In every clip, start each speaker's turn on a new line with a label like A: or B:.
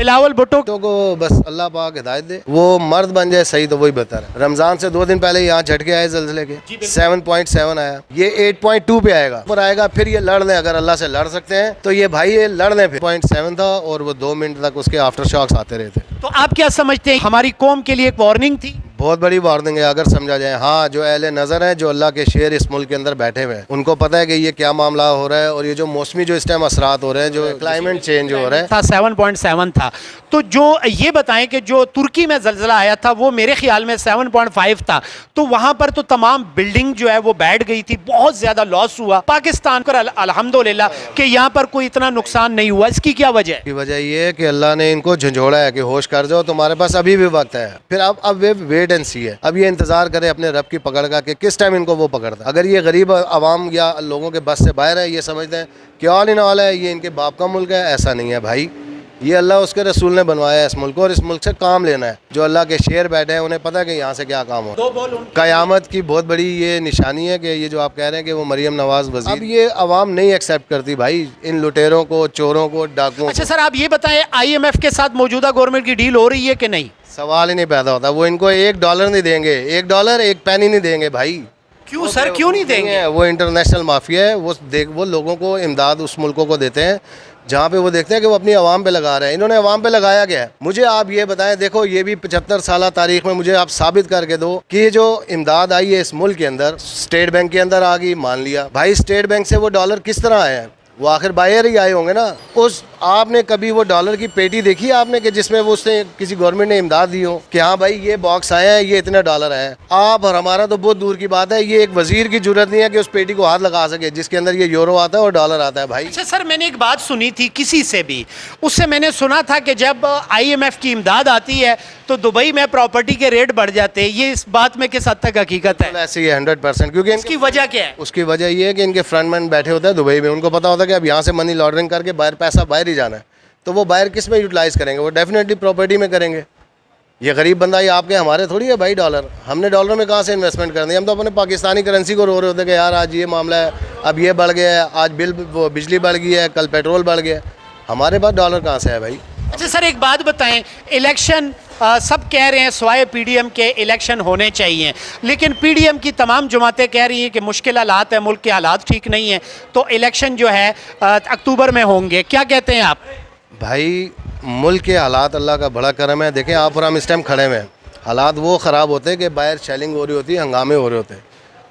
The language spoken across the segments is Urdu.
A: بلاول بھٹو
B: تو کو بس اللہ پاک ہدایت دے, وہ مرد بن جائے صحیح تو وہی بہتر ہے. رمضان سے 2 دن پہلے یہاں جھٹکے آئے زلزلے کے, 7.7 آیا, یہ 8.2 پہ آئے گا, پر آئے گا. پھر یہ لڑ لیں, اگر اللہ سے لڑ سکتے ہیں تو یہ بھائی یہ لڑ لیں. 0.7 تھا اور وہ 2 منٹ تک اس کے آفٹر شاکس آتے رہتے.
A: تو آپ کیا سمجھتے ہیں ہماری قوم کے لیے ایک وارننگ تھی؟
B: بہت بڑی وارننگ ہے اگر سمجھا جائے. ہاں جو اہل نظر ہیں, جو اللہ کے شیر اس ملک کے اندر بیٹھے ہوئے ہیں, ان کو پتہ ہے کہ یہ کیا معاملہ ہو رہا ہے, اور یہ جو موسمی جو اس ٹائم اثرات ہو رہے ہیں, جو کلائمیٹ چینج ہو رہا ہے.
A: 7.7 تھا. تو جو یہ بتائیں کہ جو ترکی میں زلزلہ آیا تھا وہ میرے خیال میں 7.5 تھا, تو وہاں پر تو تمام بلڈنگ جو ہے وہ بیٹھ گئی تھی, بہت زیادہ لاس ہوا. پاکستان پر الحمدللہ کہ یہاں پر کوئی اتنا نقصان نہیں ہوا. اس کی کیا وجہ ہے؟
B: کی وجہ یہ ہے کہ اللہ نے ان کو جھنجھوڑا ہے کہ ہوش کر جاؤ, تمہارے پاس ابھی بھی وقت ہے. پھر اب ویٹ اینڈ سی ہے. اب یہ انتظار کرے اپنے رب کی پکڑ کا کہ کس ٹائم ان کو وہ پکڑتا ہے. اگر یہ غریب عوام یا لوگوں کے بس سے باہر ہے, یہ سمجھتے ہیں کہ آل ان آل ہے, یہ ان کے باپ کا ملک ہے. ایسا نہیں ہے بھائی, یہ اللہ اس کے رسول نے بنوایا ہے اس ملک کو, اور اس ملک سے کام لینا ہے. جو اللہ کے شیر بیٹھے ہیں انہیں پتہ ہے کہ یہاں سے کیا کام ہو. قیامت کی بہت بڑی یہ نشانی ہے کہ یہ جو آپ کہہ رہے ہیں کہ وہ مریم نواز وزیر, اب یہ عوام نہیں ایکسیپٹ کرتی بھائی ان لٹیروں کو, چوروں کو, ڈاکوؤں.
A: اچھا سر, آپ یہ بتائیں IMF کے ساتھ موجودہ گورنمنٹ کی ڈیل ہو رہی ہے کہ نہیں؟
B: سوال ہی نہیں پیدا ہوتا. وہ ان کو $1 نہیں دیں گے, $1 1 پینی نہیں دیں گے بھائی.
A: کیوں سر, کیوں نہیں دیں گے؟
B: وہ انٹرنیشنل مافیا ہے. وہ لوگوں کو امداد اس ملکوں کو دیتے ہیں جہاں پہ وہ دیکھتے ہیں کہ وہ اپنی عوام پہ لگا رہے ہیں. انہوں نے عوام پہ لگایا گیا ہے. مجھے آپ یہ بتائیں, دیکھو یہ بھی 75 سالہ تاریخ میں مجھے آپ ثابت کر کے دو کہ یہ جو امداد آئی ہے اس ملک کے اندر, اسٹیٹ بینک کے اندر آ گئی, مان لیا بھائی. اسٹیٹ بینک سے وہ ڈالر کس طرح آئے ہیں؟ وہ آخر بائر ہی آئے ہوں گے نا. آپ نے کبھی وہ ڈالر کی پیٹی دیکھی آپ نے کہ جس میں وہ اس نے کسی گورنمنٹ نے امداد دی ہو کہ ہاں بھائی یہ باکس آئے ہیں, یہ اتنے ڈالر آئے ہیں؟ آپ اور ہمارا تو بہت دور کی بات ہے. یہ ایک وزیر کی ضرورت نہیں ہے کہ اس پیٹی کو ہاتھ لگا سکے جس کے اندر یہ یورو آتا ہے اور ڈالر آتا ہے بھائی.
A: اچھا سر, میں نے ایک بات سنی تھی کسی سے بھی, اس سے میں نے سنا تھا کہ جب IMF کی امداد آتی ہے تو دبئی میں پراپرٹی کے ریٹ بڑھ جاتے ہیں. یہ اس بات میں کس حد تک حقیقت ہے؟
B: ایسے ہی 100%. کیونکہ
A: اس کی وجہ کیا ہے؟
B: اس کی وجہ یہ ہے کہ ان کے فرنٹ مین بیٹھے ہوتے ہیں دبئی میں. ان کو پتا ہوتا ہے کہ اب یہاں سے منی لانڈرنگ کر کے باہر پیسہ باہر ہی جانا ہے. تو وہ باہر کس میں یوٹیلائز کریں گے؟ وہ ڈیفینیٹلی پراپرٹی میں کریں گے. یہ غریب بندہ یہ آپ کے ہمارے تھوڑی ہے بھائی ڈالر. ہم نے ڈالر میں کہاں سے انویسٹمنٹ کرنی ہے؟ ہم تو اپنے پاکستانی کرنسی کو رو رہے ہوتے ہیں کہ یار آج یہ معاملہ ہے, اب یہ بڑھ گیا ہے, آج بجلی بڑھ گئی ہے, کل پیٹرول بڑھ گیا. ہمارے پاس ڈالر کہاں سے ہے بھائی؟
A: اچھا سر, ایک بات بتائیں, الیکشن سب کہہ رہے ہیں سوائے PDM کے الیکشن ہونے چاہیے, لیکن PDM کی تمام جماعتیں کہہ رہی ہیں کہ مشکل حالات ہیں, ملک کے حالات ٹھیک نہیں ہیں, تو الیکشن جو ہے اکتوبر میں ہوں گے. کیا کہتے ہیں آپ؟
B: بھائی ملک کے حالات اللہ کا بڑا کرم ہے. دیکھیں آپ اور ہم اس ٹائم کھڑے ہوئے ہیں, حالات وہ خراب ہوتے ہیں کہ باہر شیلنگ ہو رہی ہوتی ہے, ہنگامے ہو رہے ہوتے ہیں.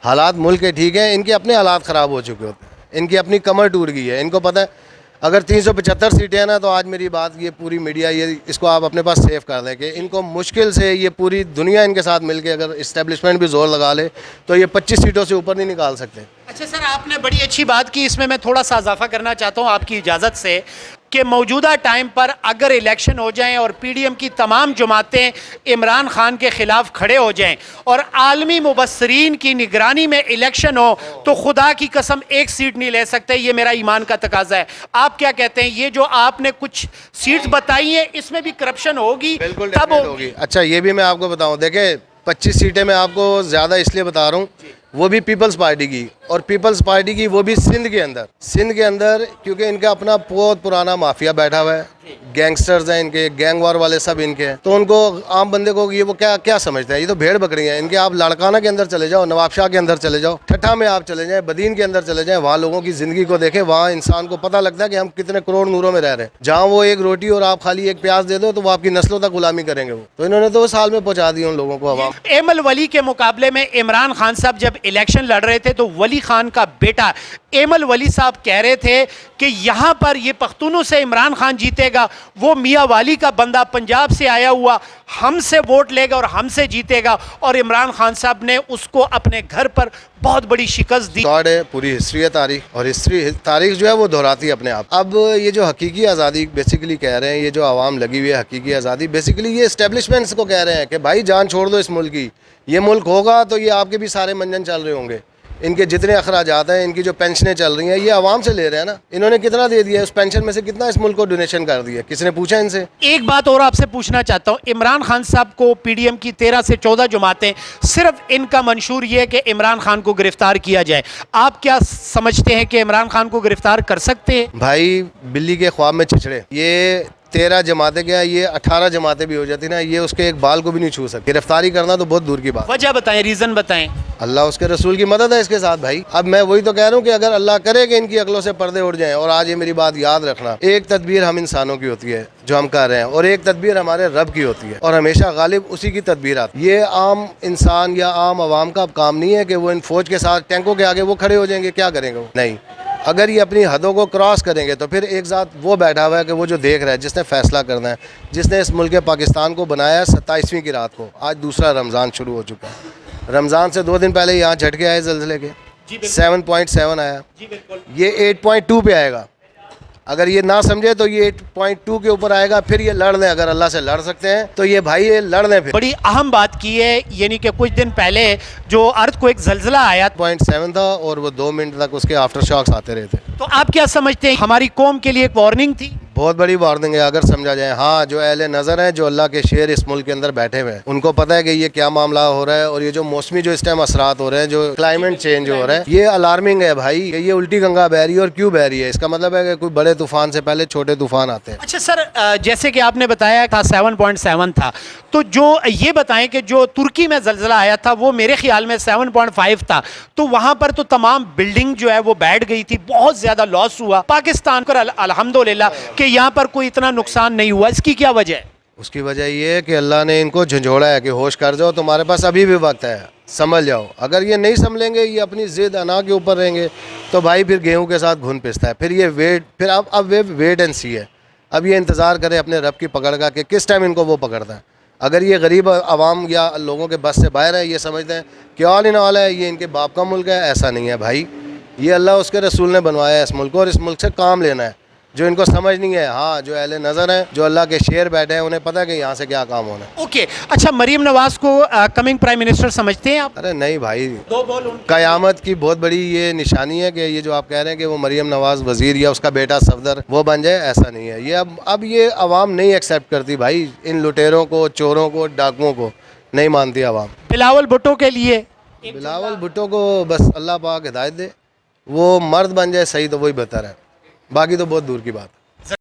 B: حالات ملک کے ٹھیک ہیں, ان کے اپنے حالات خراب ہو چکے ہوتے ہیں. ان کی اپنی کمر ٹوٹ گئی ہے. ان کو پتہ ہے اگر 375 سیٹیں ہیں نا, تو آج میری بات یہ پوری میڈیا یہ اس کو آپ اپنے پاس سیو کر دیں کہ ان کو مشکل سے یہ پوری دنیا ان کے ساتھ مل کے اگر اسٹیبلشمنٹ بھی زور لگا لے تو یہ 25 سیٹوں سے اوپر نہیں نکال سکتے.
A: اچھا سر, آپ نے بڑی اچھی بات کی, اس میں تھوڑا سا اضافہ کرنا چاہتا ہوں آپ کی اجازت سے, کہ موجودہ ٹائم پر اگر الیکشن ہو جائیں اور PDM کی تمام جماعتیں عمران خان کے خلاف کھڑے ہو جائیں اور عالمی مبصرین کی نگرانی میں الیکشن ہو, تو خدا کی قسم 1 سیٹ نہیں لے سکتے. یہ میرا ایمان کا تقاضا ہے. آپ کیا کہتے ہیں؟ یہ جو آپ نے کچھ سیٹس بتائی ہیں اس میں بھی کرپشن ہوگی,
B: بالکل
A: تب ہوگی.
B: اچھا یہ بھی میں آپ کو بتاؤں, دیکھیں 25 سیٹیں میں آپ کو زیادہ اس لیے بتا رہا ہوں, وہ بھی پیپلز پارٹی کی, اور پیپلز پارٹی کی وہ بھی سندھ کے اندر کیونکہ ان کا اپنا بہت پرانا مافیا بیٹھا ہوا ہے, گینگسٹرز ہیں ان کے, گینگ وار والے سب ان کے ہیں. تو ان کو عام بندے کو یہ وہ کیا سمجھتے ہیں؟ یہ تو بھیڑ بکری ہیں ان کے. آپ لاڑکانہ کے اندر چلے جاؤ, نواب شاہ کے اندر چلے جاؤ, ٹھٹھا میں آپ چلے جائیں, بدین کے اندر چلے جائیں, وہاں لوگوں کی زندگی کو دیکھیں, وہاں انسان کو پتہ لگتا ہے کہ ہم کتنے کروڑ نوروں میں رہ رہے ہیں. جہاں وہ ایک روٹی اور آپ خالی ایک پیاز دے دو تو وہ آپ کی نسلوں تک غلامی کریں گے. وہ تو انہوں نے تو اس حال میں پہنچا دی ان لوگوں کو عوام.
A: ایمل ولی کے مقابلے میں عمران خان صاحب جب الیکشن لڑ رہے تھے تو ولی خان کا بیٹا ایمل ولی صاحب کہہ رہے تھے کہ یہاں پر یہ پختونوں سے عمران خان جیتے گا, وہ میاں والی کا بندہ پنجاب سے آیا ہوا ہم سے ووٹ لے گا اور ہم سے جیتے گا, اور عمران خان صاحب نے اس کو اپنے گھر پر بہت بڑی شکست دی.
B: پوری ہسٹری ہے تاریخ, اور تاریخ جو ہے وہ دہراتی ہے اپنے آپ. اب یہ جو حقیقی آزادی بیسیکلی کہہ رہے ہیں, یہ جو عوام لگی ہوئی ہے حقیقی آزادی, بیسیکلی یہ اسٹیبلشمنٹس کو کہہ رہے ہیں کہ بھائی جان چھوڑ دو اس ملک کی. یہ ملک ہوگا تو یہ آپ کے بھی سارے منجن چل رہے ہوں گے. ان کے جتنے اخراجات ہیں, ان کی جو پینشنیں چل رہی ہیں, یہ عوام سے لے رہے ہیں نا. انہوں نے کتنا دے دیا ہے اس پینشن میں سے؟ کتنا اس ملک کو ڈونیشن کر دیا؟ کس نے پوچھا ان سے؟
A: ایک بات اور آپ سے پوچھنا چاہتا ہوں, عمران خان صاحب کو PDM کی 13 سے 14 جماعتیں, صرف ان کا منشور یہ ہے کہ عمران خان کو گرفتار کیا جائے. آپ کیا سمجھتے ہیں کہ عمران خان کو گرفتار کر سکتے ہیں؟
B: بھائی بلی کے خواب میں چھچڑے. یہ 13 جماعتیں کیا یہ 18 جماعتیں بھی ہو جاتی نا, یہ اس کے ایک بال کو بھی نہیں چھو سکتی. گرفتاری کرنا تو بہت دور کی بات.
A: وجہ بتائیں, ریزن بتائیں.
B: اللہ اس کے رسول کی مدد ہے اس کے ساتھ بھائی. اب میں وہی تو کہہ رہا ہوں کہ اگر اللہ کرے کہ ان کی عقلوں سے پردے اٹھ جائیں, اور آج یہ میری بات یاد رکھنا, ایک تدبیر ہم انسانوں کی ہوتی ہے جو ہم کر رہے ہیں, اور ایک تدبیر ہمارے رب کی ہوتی ہے, اور ہمیشہ غالب اسی کی تدبیر آتی ہے. یہ عام انسان یا عام عوام کا اب کام نہیں ہے کہ وہ ان فوج کے ساتھ ٹینکوں کے آگے وہ کھڑے ہو جائیں گے, کیا کریں گے وہ, نہیں. اگر یہ اپنی حدوں کو کراس کریں گے تو پھر ایک ذات وہ بیٹھا ہوا ہے کہ وہ جو دیکھ رہا ہے, جس نے فیصلہ کرنا ہے, جس نے اس ملک پاکستان کو بنایا ہے 27ویں کی رات کو. آج دوسرا رمضان شروع ہو چکا ہے. رمضان سے 2 دن پہلے یہاں جھٹکے آئے زلزلے کے, 7.7 آیا, یہ 8.2 پہ آئے گا. اگر یہ نہ سمجھے تو یہ 8.2 کے اوپر آئے گا. پھر یہ لڑ لیں, اگر اللہ سے لڑ سکتے ہیں تو یہ بھائی یہ لڑ لیں. پھر
A: بڑی اہم بات کی ہے, یعنی کہ کچھ دن پہلے جو ارتھ کو ایک زلزلہ آیا
B: 0.7 تھا, اور وہ 2 منٹ تک اس کے آفٹر شاکس آتے رہے تھے.
A: تو آپ کیا سمجھتے ہیں, ہماری قوم کے لیے ایک وارننگ تھی؟
B: بہت بڑی وارننگ ہے اگر سمجھا جائے. ہاں, جو اہل نظر ہیں, جو اللہ کے شیر اس ملک کے اندر بیٹھے ہوئے ہیں, ان کو پتہ ہے کہ یہ کیا معاملہ ہو رہا ہے, اور یہ جو موسمی جو اس ٹائم اثرات ہو رہے ہیں, جو کلائمیٹ چینج ہو رہا ہے, یہ الارمنگ ہے بھائی. کہ یہ الٹی گنگا بہ رہی ہے, اور کیوں بہ رہی ہے, اس کا مطلب ہے کہ کوئی بڑے طوفان سے پہلے چھوٹے طوفان آتے ہیں.
A: اچھا سر, جیسے کہ آپ نے بتایا تھا 7.7 تھا, تو جو یہ بتائیں کہ جو ترکی میں زلزلہ آیا تھا وہ میرے خیال میں 7.5 تھا, تو وہاں پر تو تمام بلڈنگ جو ہے وہ بیٹھ گئی تھی, بہت زیادہ لاس ہوا. پاکستان پر الحمدللہ کہ یہاں پر کوئی اتنا نقصان نہیں ہوا, اس کی کیا وجہ ہے؟
B: اس کی وجہ یہ ہے کہ اللہ نے ان کو جھنجھوڑا ہے کہ ہوش کر جاؤ, تمہارے پاس ابھی بھی وقت ہے, سنبھل جاؤ. اگر یہ نہیں سنبھلیں گے, یہ اپنی ضد انا کے اوپر رہیں گے, تو بھائی پھر گیہوں کے ساتھ گھن پستا ہے. پھر یہ ویٹ, پھر اب ویٹ اینڈ سی ہے. اب یہ انتظار کرے اپنے رب کی پکڑ کا کہ کس ٹائم ان کو وہ پکڑتا ہے. اگر یہ غریب عوام یا لوگوں کے بس سے باہر ہے, یہ سمجھتے ہیں کہ آل ان آل ہے, یہ ان کے باپ کا ملک ہے, ایسا نہیں ہے بھائی. یہ اللہ اس کے رسول نے بنوایا ہے اس ملک کو, اور اس ملک سے کام لینا ہے. جو ان کو سمجھ نہیں ہے, ہاں, جو اہل نظر ہیں, جو اللہ کے شیر بیٹھے ہیں, انہیں پتہ ہے کہ یہاں سے کیا کام ہونا ہے.
A: اوکے, اچھا, مریم نواز کو کمنگ پرائم منسٹر سمجھتے ہیں آپ؟
B: ارے نہیں بھائی,
A: 2 بول
B: قیامت کی بہت بڑی یہ نشانی ہے کہ یہ جو آپ کہہ رہے ہیں کہ وہ مریم نواز وزیر یا اس کا بیٹا صفدر وہ بن جائے, ایسا نہیں ہے. یہ اب یہ عوام نہیں ایکسیپٹ کرتی بھائی, ان لٹیروں کو, چوروں کو, ڈاکوؤں کو نہیں مانتی عوام.
A: بلاول بھٹو کے لیے,
B: بلاول بھٹو کو بس اللہ پاک ہدایت دے, وہ مرد بن جائے صحیح تو وہی بہتر ہے, باقی تو بہت دور کی بات ہے.